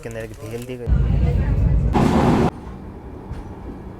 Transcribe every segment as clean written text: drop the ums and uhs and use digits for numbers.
इसके अंदर एक भेल दी गई।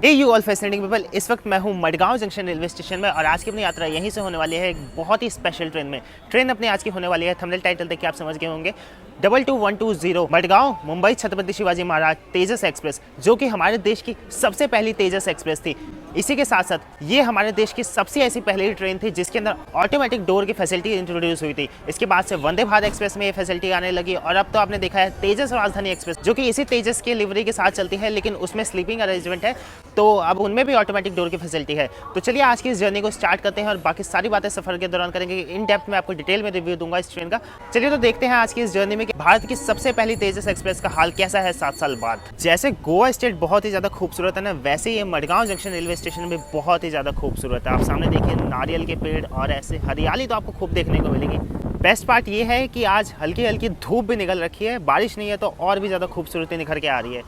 हे यू ऑल फैसिनेटिंग पीपल, इस वक्त मैं हूँ मडगांव जंक्शन रेलवे स्टेशन में और आज की अपनी यात्रा यहीं से होने वाली है एक बहुत ही स्पेशल ट्रेन में। ट्रेन अपनी आज की होने वाली है, थंबनेल टाइटल देख के आप समझ गए होंगे, 22-120 मडगांव मुंबई छत्रपति शिवाजी महाराज तेजस एक्सप्रेस, जो कि हमारे देश की सबसे पहली तेजस एक्सप्रेस थी। इसी के साथ साथ ये हमारे देश की सबसे ऐसी पहली ट्रेन थी जिसके अंदर ऑटोमेटिक डोर की फैसिलिटी इंट्रोड्यूस हुई थी। इसके बाद से वंदे भारत एक्सप्रेस में ये फैसिलिटी आने लगी और अब तो आपने देखा है तेजस राजधानी एक्सप्रेस, जो कि इसी तेजस के लिवरी के साथ चलती है, लेकिन उसमें स्लीपिंग अरेंजमेंट है, तो अब उनमें भी ऑटोमेटिक डोर की फैसिलिटी है। तो चलिए आज की इस जर्नी को स्टार्ट करते हैं और बाकी सारी बातें सफ़र के दौरान करेंगे। इन डेप्थ में आपको डिटेल में रिव्यू दूंगा इस ट्रेन का। चलिए तो देखते हैं आज की इस जर्नी में कि भारत की सबसे पहली तेजस एक्सप्रेस का हाल कैसा है 7 साल बाद। जैसे गोवा स्टेट बहुत ही ज़्यादा खूबसूरत है ना, वैसे ही मडगांव जंक्शन रेलवे स्टेशन भी बहुत ही ज़्यादा खूबसूरत है। आप सामने देखिए नारियल के पेड़ और ऐसे हरियाली तो आपको खूब देखने को मिलेगी। बेस्ट पार्ट ये है कि आज हल्की हल्की धूप भी निकल रखी है, बारिश नहीं है तो और भी ज़्यादा खूबसूरती निखर के आ रही है।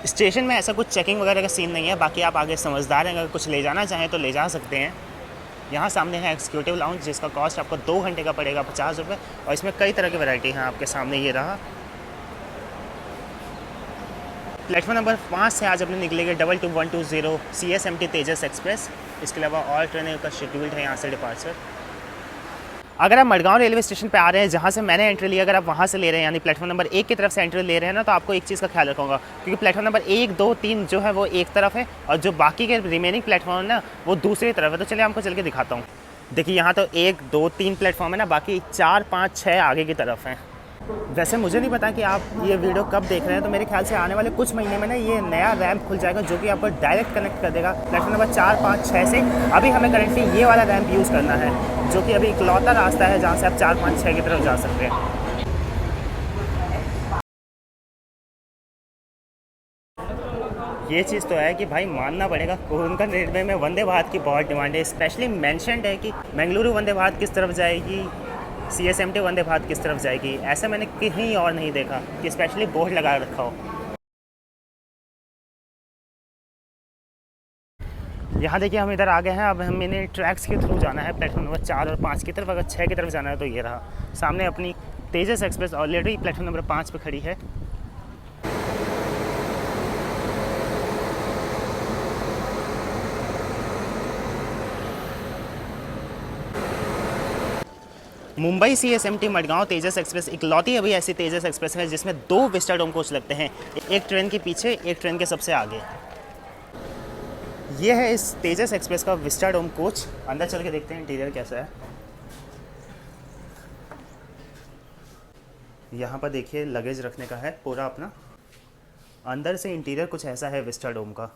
स्टेशन में ऐसा कुछ चेकिंग वगैरह का सीन नहीं है, बाकी आप आगे समझदार हैं, अगर कुछ ले जाना चाहें तो ले जा सकते हैं। यहाँ सामने है एक्सिक्यूटिव लाउंज, जिसका कॉस्ट आपको 2 घंटे का पड़ेगा 50 रुपये, और इसमें कई तरह की वैरायटी हैं। आपके सामने ये रहा। प्लेटफॉर्म नंबर 5 से आज अपने निकलेंगे 22-120 CSMT तेजस एक्सप्रेस। इसके अलावा और ट्रेनों का शेड्यूल्ड है यहाँ से डिपार्चर। अगर आप मडगांव रेलवे स्टेशन पे आ रहे हैं जहाँ से मैंने एंट्री ली, अगर आप वहाँ से ले रहे हैं यानी प्लेटफॉर्म नंबर 1 की तरफ से एंट्री ले रहे हैं ना, तो आपको एक चीज़ का ख्याल रखूँगा, क्योंकि प्लेटफॉर्म नंबर 1, 2, 3 जो है वो एक तरफ है और जो बाकी के रिमेनिंग प्लेटफॉर्म है ना वो दूसरी तरफ है। तो चलिए आपको चल के दिखाता हूँ। देखिए यहाँ तो 1, 2, 3 प्लेटफॉर्म है ना, बाकी 4, 5, 6 आगे की तरफ हैं। वैसे मुझे नहीं पता कि आप ये वीडियो कब देख रहे हैं, तो मेरे ख्याल से आने वाले कुछ महीने में ना ये नया रैंप खुल जाएगा जो कि आपको डायरेक्ट कनेक्ट कर देगा प्लेटफॉर्म नंबर 4, 5, 6 से। अभी हमें करेंटली ये वाला रैंप यूज़ करना है, जो कि अभी इकलौता रास्ता है जहाँ से आप 4, 5, 6 की तरफ जा सकते हैं। ये चीज़ तो है कि भाई मानना पड़ेगा, कोंकण रेलवे में वंदे भारत की बहुत डिमांड है। स्पेशली मेंशन्ड है कि बेंगलुरु वंदे भारत किस तरफ जाएगी, CSMT वंदे भारत किस तरफ जाएगी। ऐसा मैंने कहीं और नहीं देखा कि स्पेशली बोर्ड लगा रखा हो। यहाँ देखिए हम इधर आ गए हैं, अब हमें ट्रैक्स के थ्रू जाना है प्लेटफॉर्म नंबर 4 और 5 की तरफ। अगर 6 की तरफ जाना है तो ये रहा सामने अपनी तेजस एक्सप्रेस ऑलरेडी प्लेटफॉर्म नंबर 5 पे खड़ी है। मुंबई CSMT मडगांव तेजस एक्सप्रेस इकलौती अभी ऐसी तेजस एक्सप्रेस है जिसमें 2 विस्टाडोम कोच लगते हैं, एक ट्रेन के पीछे, एक ट्रेन के सबसे आगे। ये है इस तेजस एक्सप्रेस का विस्टाडोम कोच। अंदर चल के देखते हैं इंटीरियर कैसा है। यहाँ पर देखिए लगेज रखने का है पूरा अपना। अंदर से इंटीरियर कुछ ऐसा है विस्टाडोम का।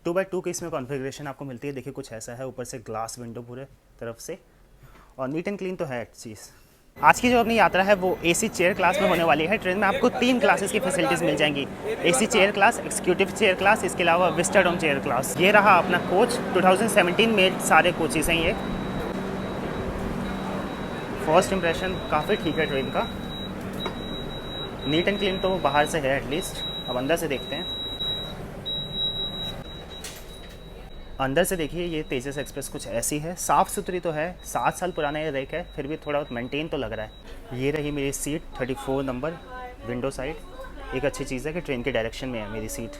2x2 की इसमें कॉन्फ़िगरेशन आपको मिलती है। देखिए कुछ ऐसा है, ऊपर से ग्लास विंडो पूरे तरफ से, और नीट एंड क्लीन तो है चीज़। आज की जो अपनी यात्रा है वो AC चेयर क्लास में होने वाली है। ट्रेन में आपको 3 क्लासेस की फैसिलिटीज़ मिल जाएंगी, AC chair class, executive chair class, इसके अलावा विस्टाडोम चेयर क्लास। ये रहा अपना कोच, 2017 में सारे कोचेस हैं ये। फर्स्ट इंप्रेशन काफ़ी ठीक है ट्रेन का, नीट एंड क्लीन तो बाहर से है एटलीस्ट। अब अंदर से देखते हैं। अंदर से देखिए ये तेजस एक्सप्रेस कुछ ऐसी है, साफ़ सुथरी तो है, 7 साल पुराना ये रेक है, फिर भी थोड़ा मेंटेन तो लग रहा है। ये रही मेरी सीट 34 नंबर विंडो साइड। एक अच्छी चीज़ है कि ट्रेन के डायरेक्शन में है मेरी सीट।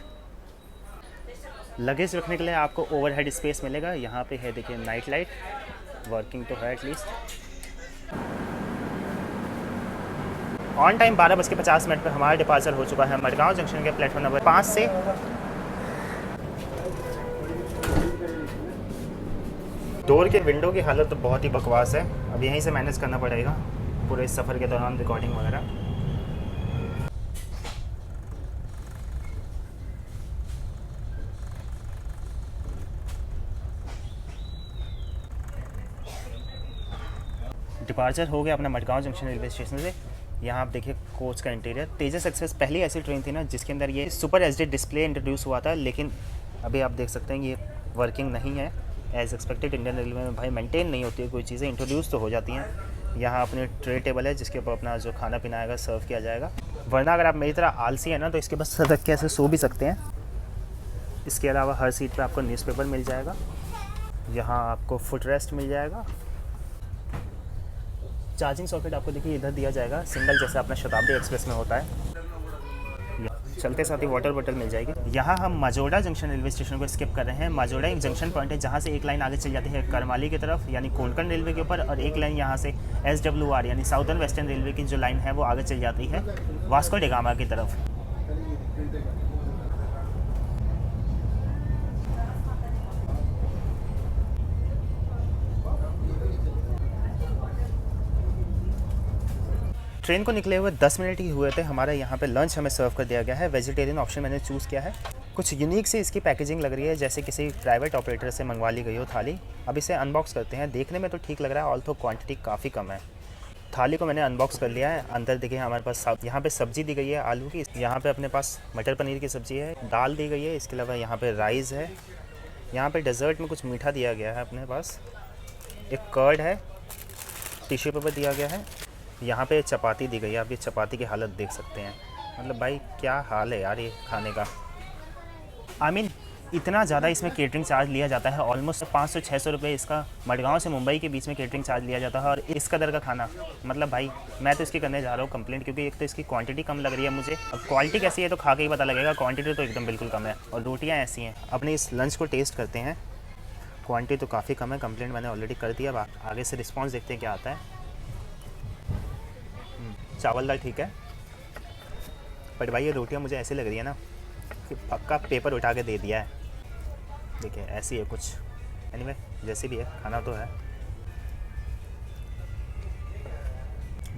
लगेज रखने के लिए आपको ओवरहेड स्पेस मिलेगा। यहाँ पे है देखिए नाइट लाइट, वर्किंग तो है एटलीस्ट। ऑन टाइम 12:50 पर हमारा डिपार्चर हो चुका है मडगांव जंक्शन के प्लेटफॉर्म नंबर 5 से। डोर के विंडो की हालत तो बहुत ही बकवास है, अब यहीं से मैनेज करना पड़ेगा पूरे इस सफ़र के दौरान रिकॉर्डिंग वगैरह। डिपार्चर हो गया अपना मडगांव जंक्शन रेलवे स्टेशन से। यहाँ आप देखिए कोच का इंटीरियर। तेजस एक्सप्रेस पहली ऐसी ट्रेन थी ना जिसके अंदर ये सुपर HD डिस्प्ले इंट्रोड्यूस हुआ था, लेकिन अभी आप देख सकते हैं ये वर्किंग नहीं है एज़ एक्सपेक्टेड। इंडियन रेलवे में भाई मेंटेन नहीं होती है कोई चीज़ें, इंट्रोड्यूस तो हो जाती हैं। यहाँ अपनी ट्रे टेबल है जिसके ऊपर अपना जो खाना पीना आएगा सर्व किया जाएगा। वरना अगर आप मेरी तरह आलसी है ना तो इसके बस सदक के ऐसे सो भी सकते हैं। इसके अलावा हर सीट पे आपको न्यूज़पेपर मिल जाएगा। यहाँ आपको फुट रेस्ट मिल जाएगा। चार्जिंग सॉकेट आपको देखिए इधर दिया जाएगा, सिंगल जैसा अपना शताब्दी एक्सप्रेस में होता है। चलते साथ ही वाटर बॉटल मिल जाएगी। यहाँ हम माजोड़ा जंक्शन रेलवे स्टेशन को स्किप कर रहे हैं। माजोड़ा एक जंक्शन पॉइंट है जहाँ से एक लाइन आगे चल जाती है करमाली की तरफ यानी कोंकण रेलवे के ऊपर, और एक लाइन यहाँ से SWR यानी साउदर्न वेस्टर्न रेलवे की जो लाइन है वो आगे चल जाती है वास्को डी गामा की तरफ। ट्रेन को निकले हुए 10 मिनट ही हुए थे, हमारे यहाँ पे लंच हमें सर्व कर दिया गया है। वेजिटेरियन ऑप्शन मैंने चूज़ किया है। कुछ यूनिक से इसकी पैकेजिंग लग रही है, जैसे किसी प्राइवेट ऑपरेटर से मंगवा ली गई हो थाली। अब इसे अनबॉक्स करते हैं। देखने में तो ठीक लग रहा है, ऑल्थो क्वांटिटी काफ़ी कम है। थाली को मैंने अनबॉक्स कर लिया है। अंदर देखिए हमारे पास यहाँ पे सब्जी दी गई है आलू की, यहाँ पे अपने पास मटर पनीर की सब्ज़ी है, दाल दी गई है, इसके अलावा यहाँ पे राइस है। यहाँ पे डेजर्ट में कुछ मीठा दिया गया है अपने पास, एक कर्ड है, टिश्यू पेपर दिया गया है। यहाँ पे चपाती दी गई है, आप ये चपाती की हालत देख सकते हैं। मतलब भाई क्या हाल है यार ये खाने का। I mean, इतना ज़्यादा इसमें केटरिंग चार्ज लिया जाता है, ऑलमोस्ट 500-600 रुपये इसका मडगांव से मुंबई के बीच में केटरिंग चार्ज लिया जाता है। और इस कदर का खाना, मतलब भाई मैं तो इसकी करने जा रहा हूँ कंप्लेंट, क्योंकि एक तो इसकी क्वांटिटी कम लग रही है मुझे। अब क्वालिटी कैसी है तो खा के ही पता लगेगा, क्वांटिटी तो एकदम बिल्कुल कम है और रोटियाँ ऐसी हैं। अपने इस लंच को टेस्ट करते हैं। क्वांटिटी तो काफ़ी कम है, कंप्लेंट मैंने ऑलरेडी कर दिया। अब आगे से रिस्पॉन्स देखते हैं क्या आता है। चावल दाल ठीक है, बट भाई ये रोटियाँ मुझे ऐसी लग रही है ना कि पक्का पेपर उठा के दे दिया है। देखिए ऐसी है कुछ। एनीवे जैसे भी है, खाना तो है।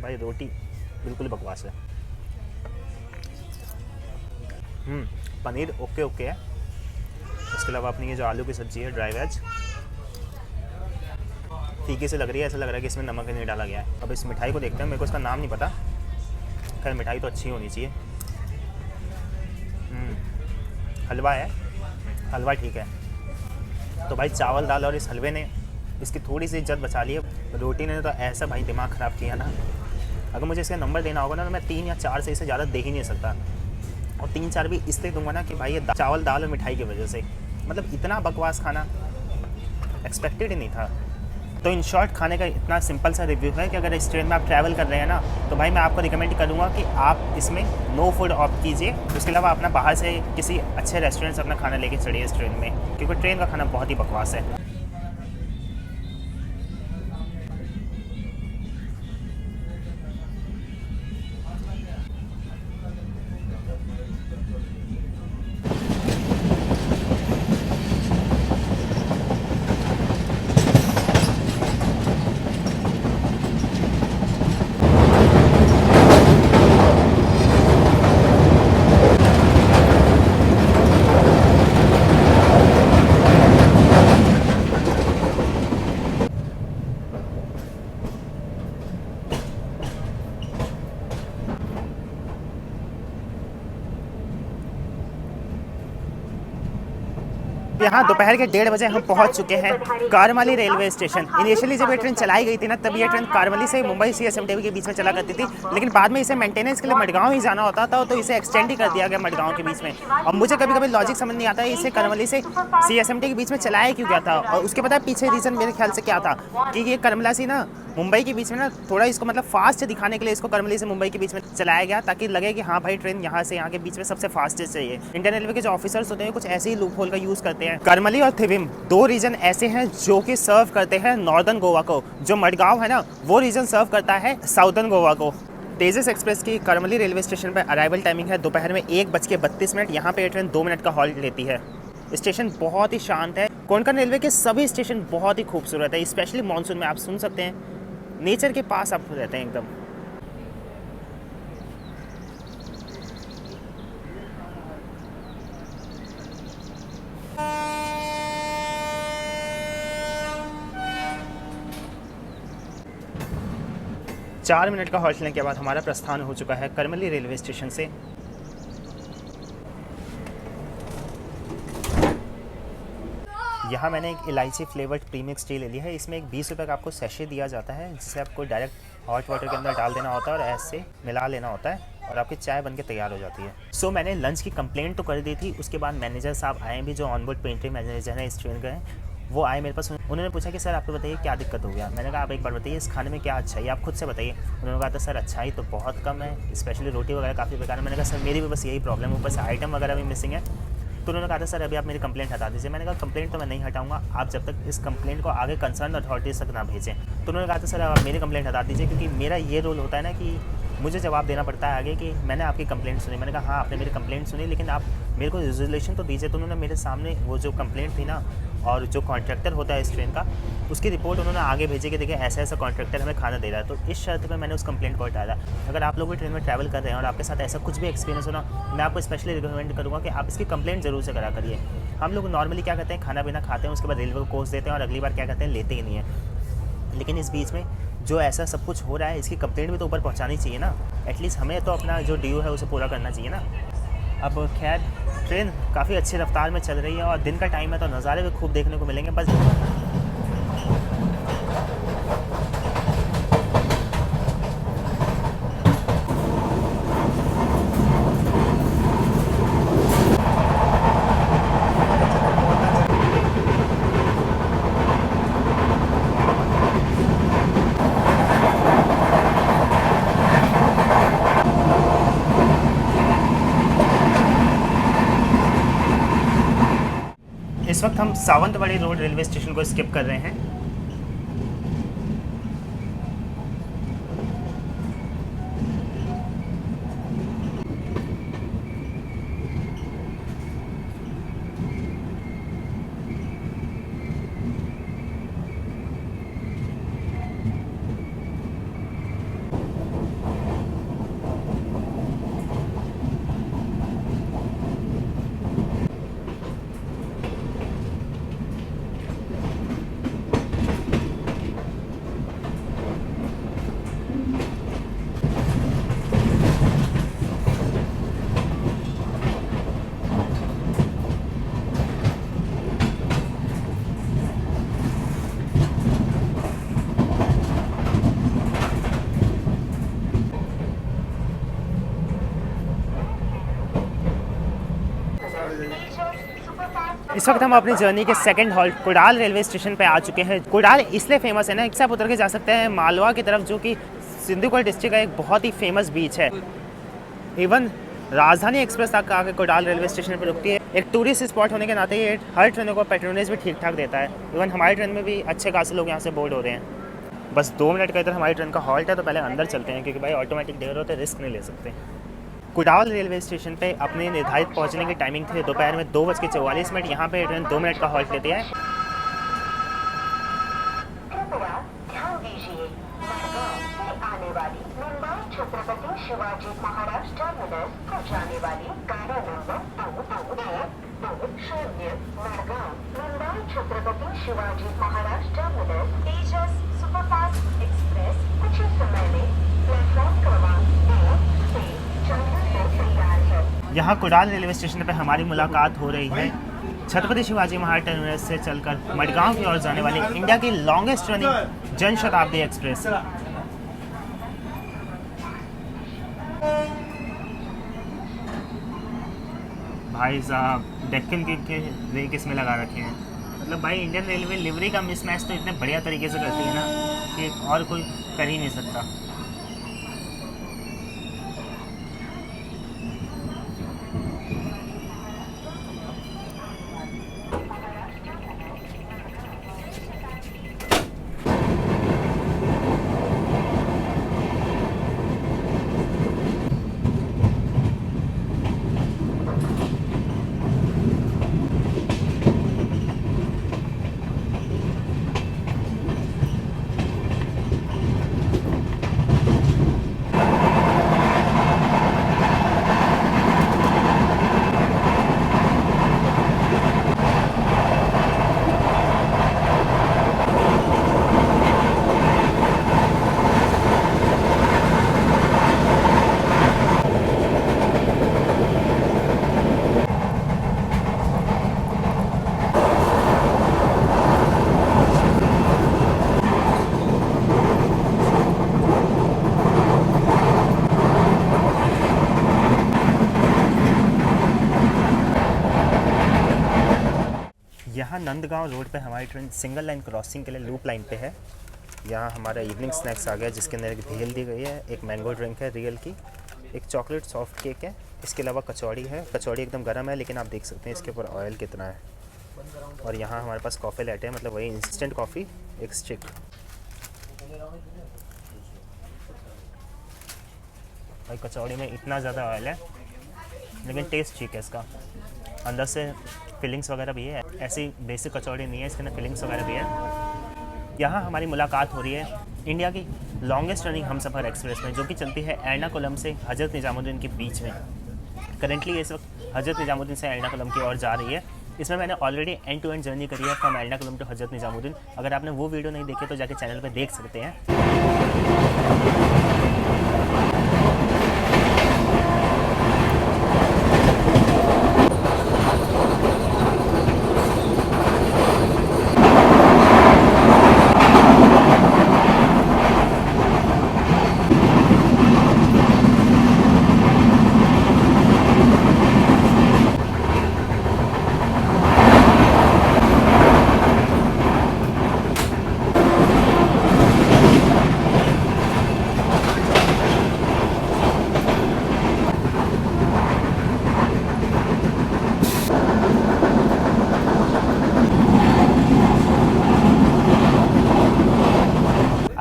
भाई रोटी बिल्कुल बकवास है। पनीर ओके ओके है। इसके अलावा अपनी ये जो आलू की सब्ज़ी है ड्राई वेज, फीकी से लग रही है, ऐसा लग रहा है कि इसमें नमक नहीं डाला गया है। अब इस मिठाई को देखते हैं, मेरे को इसका नाम नहीं पता। खैर मिठाई तो अच्छी होनी चाहिए। हलवा है, हलवा ठीक है। तो भाई चावल दाल और इस हलवे ने इसकी थोड़ी सी इज्जत बचा ली है। रोटी ने तो ऐसा भाई दिमाग ख़राब किया ना। अगर मुझे इसका नंबर देना होगा ना तो मैं 3 या 4 से इसे ज़्यादा दे ही नहीं सकता। और 3-4 भी इसलिए दूंगा ना कि भाई ये चावल दाल और मिठाई की वजह से, मतलब इतना बकवास खाना एक्सपेक्टेड ही नहीं था। तो इन शॉर्ट खाने का इतना सिंपल सा रिव्यू है कि अगर इस ट्रेन में आप ट्रैवल कर रहे हैं ना तो भाई मैं आपको रिकमेंड करूँगा कि आप इसमें नो फूड ऑप्ट कीजिए। उसके अलावा अपना बाहर से किसी अच्छे रेस्टोरेंट से अपना खाना लेके चढ़िए इस ट्रेन में, क्योंकि ट्रेन का खाना बहुत ही बकवास है। यहाँ दोपहर के 1:30 बजे हम पहुँच चुके हैं कारमाली रेलवे स्टेशन। इनिशियली जब ये ट्रेन चलाई गई थी ना तब ये ट्रेन कारमाली से मुंबई CSMT के बीच में चला करती थी, लेकिन बाद में इसे मेंटेनेंस के लिए मडगांव ही जाना होता था, तो इसे एक्सटेंड ही कर दिया गया मडगांव के बीच में। अब मुझे कभी कभी लॉजिक समझ नहीं आता है इसे कारमाली से CSMT के बीच में चलाया क्यों गया था। और उसके पता है पीछे रीज़न मेरे ख्याल से क्या था कि ये करमला से ना मुंबई के बीच में ना थोड़ा इसको मतलब फास्ट दिखाने के लिए इसको करमली से मुंबई के बीच में चलाया गया, ताकि लगे कि हाँ भाई ट्रेन यहाँ से यहाँ के बीच में सबसे फास्टेस्ट है। ये इंडियन रेलवे के जो ऑफिसर्स होते हैं कुछ ऐसे ही लूप होल का यूज़ करते हैं। करमली और थिविम 2 रीजन ऐसे हैं जो कि सर्व करते हैं नॉर्दर्न गोवा को। जो मडगांव है ना वो रीजन सर्व करता है साउदर्न गोवा को। तेजस एक्सप्रेस की करमली रेलवे स्टेशन पर अराइवल टाइमिंग है दोपहर में 1:32। यहाँ पे ट्रेन 2 मिनट का हॉल्ट लेती है। स्टेशन बहुत ही शांत है। कोंकण रेलवे के सभी स्टेशन बहुत ही खूबसूरत है, स्पेशली मानसून में आप सुन सकते हैं, नेचर के पास आप रहते हैं एकदम। चार मिनट का हॉल्ट लेने के बाद हमारा प्रस्थान हो चुका है करमली रेलवे स्टेशन से। यहाँ मैंने एक इलायची फ्लेवर्ड प्रीमिक्स टी ले लिया है। इसमें एक 20 रुपये का आपको सैशे दिया जाता है, जिसे आपको डायरेक्ट हॉट वाटर के अंदर डाल देना होता है और ऐसे मिला लेना होता है और आपकी चाय बनके तैयार हो जाती है। सो मैंने लंच की कंप्लेंट तो कर दी थी। उसके बाद मैनेजर साहब आए भी, जो ऑनबोर्ड पेंट्री मैनेजर है इस ट्रेन का है। वो आए मेरे पास, उन्होंने पूछा कि सर आपको बताइए क्या दिक्कत हो गया। मैंने कहा आप एक बार बताइए इस खाने में क्या अच्छा है, आप खुद से बताइए। उन्होंने कहा था सर अच्छाई तो बहुत कम है, स्पेशली रोटी वगैरह काफ़ी बेकार है। मैंने कहा सर मेरी भी बस यही प्रॉब्लम है, ऊपर से आइटम वगैरह भी मिसिंग है। तो उन्होंने कहा था सर अभी आप मेरी कंप्लेंट हटा दीजिए। मैंने कहा कंप्लेंट तो मैं नहीं हटाऊंगा आप जब तक इस कंप्लेंट को आगे कंसर्न अथॉरिटीज़ तक ना भेजें। तो उन्होंने कहा था सर आप मेरी कंप्लेंट हटा दीजिए, क्योंकि मेरा ये रोल होता है ना कि मुझे जवाब देना पड़ता है आगे कि मैंने आपकी कंप्लेंट सुनी। मैंने कहा हाँ आपने मेरी कंप्लेंट सुनी, लेकिन आप मेरे को रेजोल्यूशन तो दीजिए। तो उन्होंने मेरे सामने वो जो कंप्लेंट थी ना, और जो कॉन्ट्रैक्टर होता है इस ट्रेन का, उसकी रिपोर्ट उन्होंने आगे भेजी कि देखिए ऐसा ऐसा कॉन्ट्रैक्टर हमें खाना दे रहा है। तो इस शर्त पे मैंने उस कंप्लेंट को हटाया। अगर आप लोग भी ट्रेन में ट्रैवल कर रहे हैं और आपके साथ ऐसा कुछ भी एक्सपीरियंस हो ना, मैं आपको स्पेशली रिकमेंड करूँगा कि आप इसकी कंप्लेंट ज़रूर से करा करिए। हम लोग नॉर्मली क्या करते हैं, खाना पीना खाते हैं, उसके बाद रेलवे को कोस देते हैं और अगली बार क्या करते हैं, लेते ही नहीं है। लेकिन इस बीच में जो ऐसा सब कुछ हो रहा है, इसकी कंप्लेंट भी तो ऊपर पहुंचानी चाहिए ना। एटलीस्ट हमें तो अपना जो ड्यू है उसे पूरा करना चाहिए ना। अब खैर ट्रेन काफ़ी अच्छी रफ्तार में चल रही है और दिन का टाइम है तो नज़ारे भी खूब देखने को मिलेंगे। बस इस वक्त हम सावंतवाड़ी रोड रेलवे स्टेशन को स्किप कर रहे हैं। इस वक्त हम अपनी जर्नी के second halt Kudal railway station पे आ चुके हैं। कुडाल इसलिए फेमस है ना, एक से आप उतर के जा सकते हैं मालवा की तरफ, जो कि सिंधुगढ़ डिस्ट्रिक्ट का एक बहुत ही फेमस बीच है। इवन राजधानी एक्सप्रेस तक आके कुडाल रेलवे स्टेशन पर रुकती है। एक टूरिस्ट स्पॉट होने के नाते ये हर ट्रेनों को पेट्रोनेज भी ठीक ठाक देता है। इवन हमारी ट्रेन में भी अच्छे खासे लोग यहाँ से बोर्ड हो रहे हैं। बस 2 मिनट का इधर हमारी ट्रेन का हॉल्ट है, तो पहले अंदर चलते हैं क्योंकि भाई ऑटोमेटिक डेयर होते रिस्क नहीं ले सकते। कुडाल रेलवे स्टेशन पे अपने निर्धारित पहुंचने की टाइमिंग थी दोपहर में 2:44। यहाँ पे ट्रेन 2 मिनट का हॉल्ट लेती है। छत्रपति शिवाजी महाराज टर्मिनस को जाने वाली गाड़ी नंबर 2210 मडगांव मुंबई छत्रपति शिवाजी महाराज टर्मिनस तेजस सुपरफास्ट एक्सप्रेस कुछ ही समय में प्लेटफॉर्म क्रमांक 1 से चलने को तैयार है। यहाँ कुडाल रेलवे स्टेशन पे हमारी मुलाकात हो रही है छत्रपति शिवाजी महाराज टर्मिनस से चलकर मडगांव की ओर जाने वाली इंडिया की longest running Jan Shatabdi express. भाई साहब डेक्कन के रेक इसमें लगा रखे हैं। मतलब भाई इंडियन रेलवे लिवरी का मिसमैच तो इतने बढ़िया तरीके से करती है ना कि और कोई कर ही नहीं सकता। यहाँ नंदगांव रोड पे हमारी ट्रेन सिंगल लाइन क्रॉसिंग के लिए लूप लाइन पे है। यहाँ हमारा इवनिंग स्नैक्स आ गया जिसके अंदर एक भेल दी गई है, एक मैंगो ड्रिंक है रियल की, एक चॉकलेट सॉफ्ट केक है, इसके अलावा कचौड़ी है। कचौड़ी एकदम गर्म है लेकिन आप देख सकते हैं इसके ऊपर ऑयल कितना है। और यहाँ हमारे पास कॉफ़ी लेटे है, मतलब वही इंस्टेंट कॉफ़ी, एक स्टिक। भाई कचौड़ी में इतना ज़्यादा ऑयल है लेकिन टेस्ट ठीक है इसका, अंदर से फिलिंग्स वगैरह भी है। ऐसी बेसिक कचौड़ी नहीं है, इसके अंदर फिलिंग्स वगैरह भी है। यहाँ हमारी मुलाकात हो रही है इंडिया की लॉन्गेस्ट रनिंग हमसफ़र एक्सप्रेस में, जो कि चलती है एर्नाकुलम से हज़रत निज़ामुद्दीन के बीच में। करंटली इस वक्त हज़रत निज़ामुद्दीन से एर्नाकुलम की ओर जा रही है। इसमें मैंने already end to end journey करी है फ्रॉम एर्नाकुलम टू हज़रत निज़ामुद्दीन। अगर आपने वो वीडियो नहीं देखी तो जाके चैनल पर देख सकते हैं।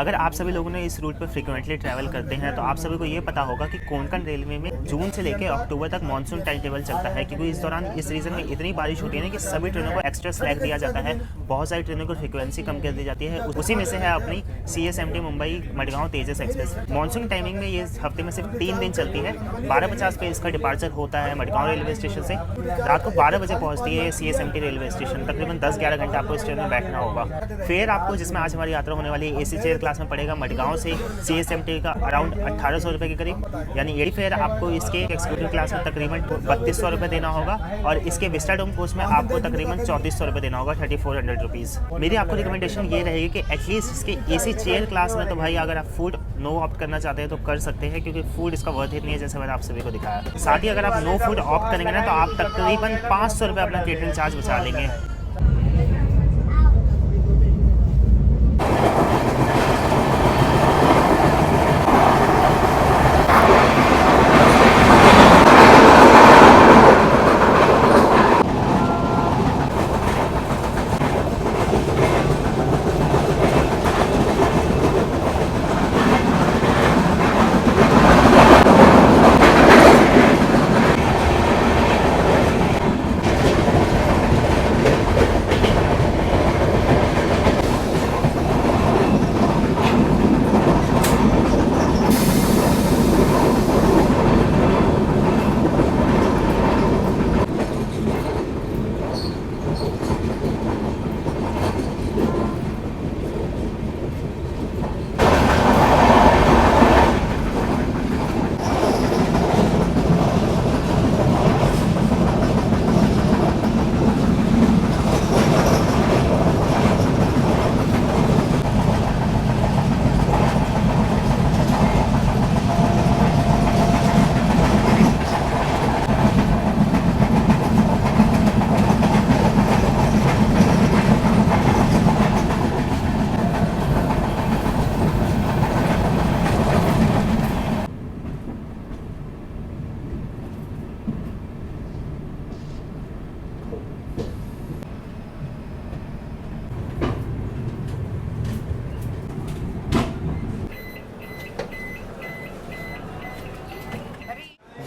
अगर आप सभी लोगों ने इस रूट पर फ्रीक्वेंटली ट्रैवल करते हैं तो आप सभी को ये पता होगा कि कोंकण रेलवे में जून से लेकर अक्टूबर तक मानसून टाइम टेबल चलता है, क्योंकि इस दौरान इस रीजन में इतनी बारिश होती है ना कि सभी ट्रेनों को एक्स्ट्रा स्लैग दिया जाता है। बहुत सारी ट्रेनों को फ्रीक्वेंसी कम कर दी जाती है, उसी में से है अपनी CSMT मुंबई मडगांव तेजस एक्सप्रेस। मानसून टाइमिंग में ये हफ्ते में सिर्फ 3 दिन चलती है। 12:50 पे इसका डिपार्चर होता है मडगांव रेलवे स्टेशन से, रात को 12 बजे पहुँचती है CSMT रेलवे स्टेशन। तकरीबन 10-11 घंटे आपको इस ट्रेन में बैठना होगा। फेयर आपको जिसमें आज हमारी यात्रा होने वाली है AC चेयर क्लास में पड़ेगा मडगांव से CSMT का अराउंड 1800 रुपये के करीब, यानी यही फेयर आपको इसके एक्सिक्यूटिव क्लास में तकरीबन 3200 रुपये देना होगा और इसके विस्टा डोम कोर्स में आपको तकरीबन 3400 रुपये देना होगा, 3400 रुपीज़। मेरी आपको रिकमेंडेशन ये रहेगी कि एटलीस्ट इसके AC चेयर क्लास में तो भाई अगर आप फूड नो ऑप्ट करना चाहते हैं तो कर सकते हैं, क्योंकि फूड इसका वर्थ इट नहीं है जैसे मैंने आप सभी को दिखाया। साथ ही अगर आप नो फूड ऑप्ट करेंगे ना तो आप तकरीबन 500 रुपये अपना केटरिंग चार्ज बचा लेंगे।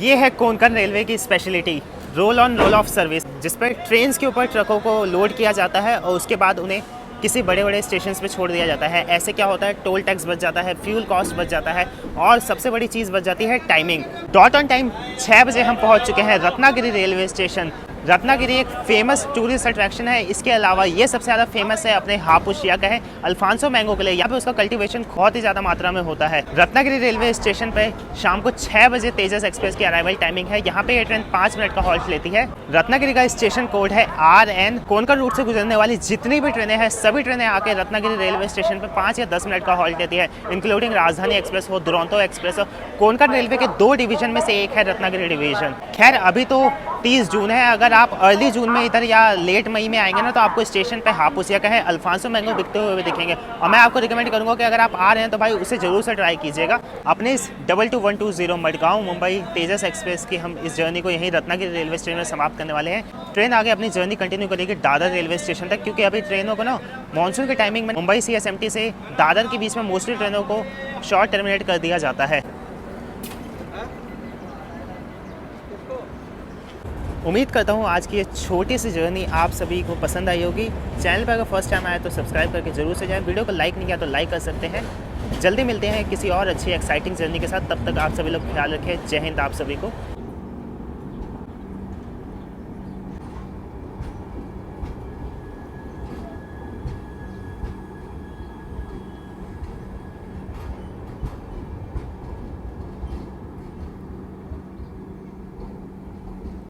ये है कोंकण रेलवे की speciality, roll on roll of service, जिस पर ट्रेन्स के ऊपर ट्रकों को लोड किया जाता है और उसके बाद उन्हें किसी बड़े बड़े स्टेशन पे छोड़ दिया जाता है। ऐसे क्या होता है, टोल टैक्स बच जाता है, फ्यूल कॉस्ट बच जाता है और सबसे बड़ी चीज़ बच जाती है टाइमिंग। डॉट ऑन टाइम 6 बजे हम पहुंच चुके हैं रत्नागिरी रेलवे स्टेशन। रत्नागिरी एक फेमस टूरिस्ट अट्रैक्शन है। इसके अलावा ये सबसे ज़्यादा फेमस है अपने हापुस या कहें अल्फांसो मैंगो के लिए। यहाँ पे उसका कल्टीवेशन बहुत ही ज़्यादा मात्रा में होता है। रत्नागिरी रेलवे स्टेशन पे शाम को 6 बजे तेजस एक्सप्रेस की अराइवल टाइमिंग है। यहाँ पे ये ट्रेन 5 मिनट का हॉल्ट लेती है। रत्नागिरी का स्टेशन कोड है RN। कोंकण रूट से गुजरने वाली जितनी भी ट्रेनें हैं सभी ट्रेनें आके रत्नागिरी रेलवे स्टेशन पर 5 या 10 मिनट का हॉल्ट लेती है, इंक्लूडिंग राजधानी एक्सप्रेस हो, दुरंतो एक्सप्रेस हो। कोंकण रेलवे के 2 डिवीजन में से एक है रत्नागिरी डिवीजन। खैर अभी तो 30 जून है। अगर आप अर्ली जून में इधर या लेट मई में आएंगे ना तो आपको स्टेशन पे हापुस या कहे अल्फांसो मैंगो बिकते हुए दिखेंगे। और मैं आपको रिकमेंड करूंगा कि अगर आप आ रहे हैं तो भाई उसे ज़रूर से ट्राई कीजिएगा। अपने इस 22120 मडगांव मुंबई तेजस एक्सप्रेस की हम इस जर्नी को यहीं रत्नागिरी रेलवे स्टेशन में समाप्त करने वाले हैं। ट्रेन आगे अपनी जर्नी कंटिन्यू करेगी दादर रेलवे स्टेशन तक, क्योंकि अभी ट्रेनों को ना मानसून के टाइमिंग में मुंबई CSMT से दादर के बीच में मोस्टली ट्रेनों को शॉर्ट टर्मिनेट कर दिया जाता है। उम्मीद करता हूँ आज की ये छोटी सी जर्नी आप सभी को पसंद आई होगी। चैनल पर अगर फर्स्ट टाइम आया तो सब्सक्राइब करके जरूर से जाएं। वीडियो को लाइक नहीं किया तो लाइक कर सकते हैं। जल्दी मिलते हैं किसी और अच्छी एक्साइटिंग जर्नी के साथ। तब तक आप सभी लोग ख्याल रखें। जय हिंद आप सभी को।